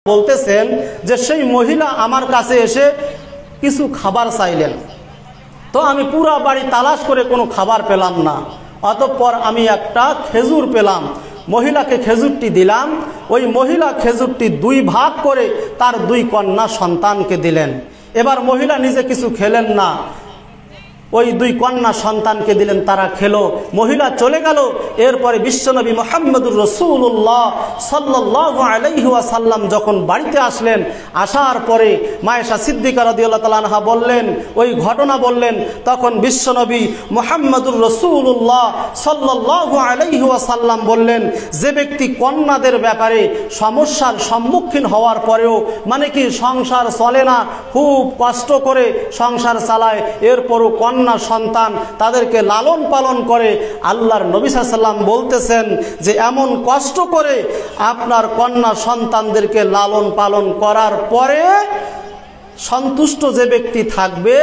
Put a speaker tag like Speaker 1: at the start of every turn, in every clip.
Speaker 1: বলতেছেন যে সেই মহিলা আমার কাছে এসে কিছু খাবার চাইলেন, তো আমি পুরা বাড়ি তালাশ করে কোনো খাবার পেলাম না। অতঃপর আমি একটা খেজুর পেলাম, মহিলাকে খেজুরটি দিলাম। ওই মহিলা খেজুরটি দুই ভাগ করে তার দুই কন্যা সন্তানকে দিলেন। এবার মহিলা নিজে কিছু খেলেন না, ওই দুই কন্যা সন্তানকে দিলেন, তারা খেলো, মহিলা চলে গেল। এরপরে বিশ্বনবী মুহাম্মদুর রাসূলুল্লাহ সাল্লাল্লাহু আলাইহি ওয়াসাল্লাম যখন বাড়িতে আসলেন, আসার পরে মায়েশা সিদ্দিকা রাদিয়াল্লাহু তাআলা আনহা বললেন, ওই ঘটনা বললেন। তখন বিশ্বনবী মুহাম্মদুর রাসূলুল্লাহ সাল্লাল্লাহু আলাইহি ওয়াসাল্লাম বললেন, যে ব্যক্তি কন্যাদের ব্যাপারে সমস্যার সম্মুখীন হওয়ার পরেও মানে কি সংসার চলে না, খুব কষ্ট করে সংসার চালায়, এরপরও কন্যা সন্তান তাদেরকে লালন পালন করে, আল্লাহর নবী সাল্লাল্লাহু আলাইহি ওয়াসাল্লাম বলতেছেন যে এমন কষ্ট করে আপনার কন্যা সন্তানদেরকে লালন পালন করার পরে সন্তুষ্ট যে ব্যক্তি থাকবে,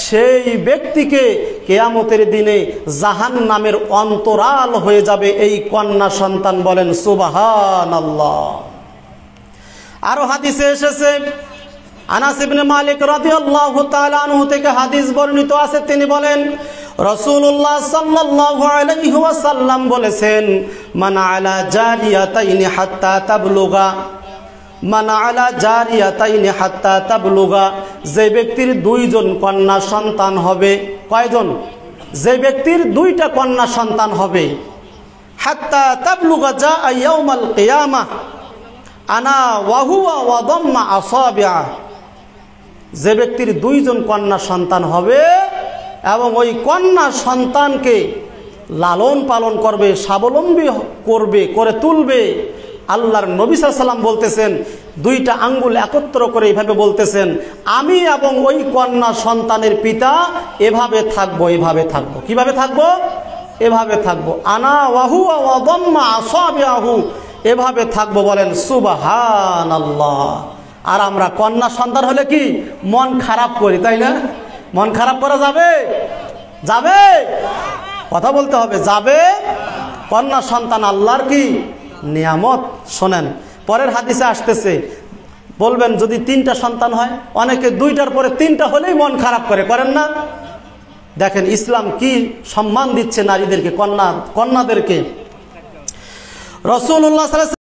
Speaker 1: সেই ব্যক্তিকে কিয়ামতের দিনে জাহান্নামের অন্তরাল হয়ে যাবে এই কন্যা সন্তান। বলেন সুবহানাল্লাহ। আরো হাদিসে এসেছে, আনাস ইবনে মালিক রাদিয়াল্লাহু তাআলা আনহু থেকে হাদিস বর্ণিত আছে, তিনি বলেন রাসূলুল্লাহ সাল্লাল্লাহু আলাইহি ওয়াসাল্লাম বলেছেন, মান আলা জারিয়াতাইনি হাত্তা তাবলুগা, মান আলা জারিয়াতাইনি হাত্তা তাবলুগা, যে ব্যক্তির দুইজন কন্যা সন্তান হবে, কয়জন? যে ব্যক্তির দুইটা কন্যা সন্তান হবে, হাত্তা তাবলুগা জা ইয়াউমাল কিয়ামাহ আনা ওয়া হুয়া ওয়া দাম্মা আসাবিআ, যে ব্যক্তির দুইজন কন্যা সন্তান হবে এবং ওই কন্যা সন্তানকে লালন পালন করবে, স্বাবলম্বী করবে, করে তুলবে, আল্লাহর নবী সাল্লাল্লাহু আলাইহি ওয়াসাল্লাম বলতেছেন, দুইটা আঙ্গুল একত্র করে এইভাবে বলতেছেন, আমি এবং ওই কন্যা সন্তানের পিতা এভাবে থাকবো, এভাবে থাকবো। কিভাবে থাকবো? এভাবে থাকবো। আনা ওয়া হুয়া ওয়া দাম্মা আসাবিআহু, এভাবে থাকবো। বলেন সুবহানাল্লাহ। আর আমরা কন্যা সন্তান হলে কি মন খারাপ করি, তাই না? মন খারাপ করা যাবে? যাবে? কথা বলতে হবে, যাবে? কন্যা সন্তান আল্লাহর কি নিয়ামত। শোনেন, পরের হাদিসে আসতেছে, বলবেন যদি তিনটা সন্তান হয়, অনেকে দুইটার পরে তিনটা হলেই মন খারাপ করে, করেন না? দেখেন ইসলাম কি সম্মান দিচ্ছে নারীদেরকে, কন্যাদেরকে। রাসূলুল্লাহ সাল্লাল্লাহু আলাইহি ওয়াসাল্লাম